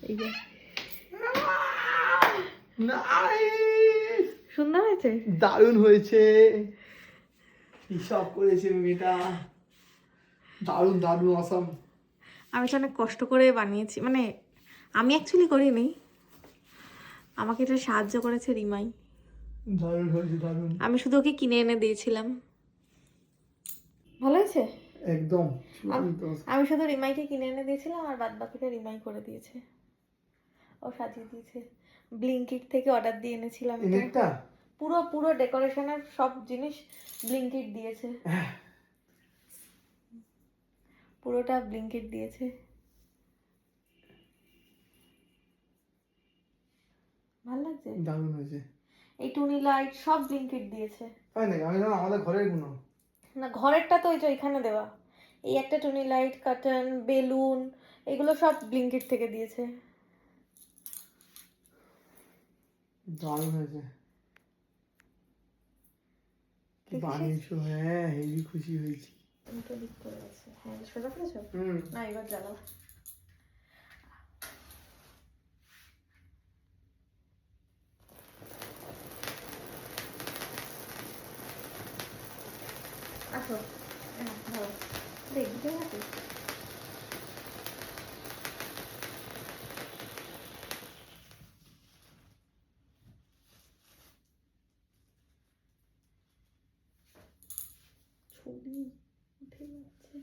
এই যে নাইস, সুন্দর হয়েছে, দারুণ হয়েছে। হিসাব করেছে মেয়েটা, দারুণ দারুণ অসাম। আমি তো অনেক কষ্ট করে বানিয়েছি, মানে আমি অ্যাকচুয়ালি করিনি, আমাকে এটা সাহায্য করেছে রিমাই। দারুণ হয়েছে, দারুণ। আমি শুধু ওকে কিনে এনে দিয়েছিলাম। ভালো হয়েছে একদম। আমি শুধু রিমাইকে কিনে এনে দিয়েছিলাম, আর বাদ বাকিটা রিমাই করে দিয়েছে, ও সাজিয়ে দিয়েছে। ব্লিঙ্কিট থেকে অর্ডার দিয়ে এনেছিলাম এটা পুরো পুরো ডেকোরেশনের সব জিনিস ব্লিঙ্কিট দিয়েছে, পুরোটা ব্লিঙ্কিট দিয়েছে। ভালো লাগছে, দারুণ হয়েছে। এই টুনি লাইট সব ব্লিঙ্কিট দিয়েছে। তাই নাকি? আমি জানো আমাদের ঘরের গুলো না, ঘরেরটা তো ওই যে এখানে দেওয়া, এই একটা টুনি লাইট, কার্টন, বেলুন, এগুলো সব ব্লিঙ্কিট থেকে দিয়েছে। দারুণ হয়েছে। কি বানিয়েছো? হ্যাঁ, হেভি খুশি হয়েছি। তুমি তো দিক করে আছে, হ্যাঁ সোজা করেছো না, এবার জ্বালাও। আসো, হ্যাঁ ভালো দেখতে আছে। ছবি উঠে যাচ্ছে।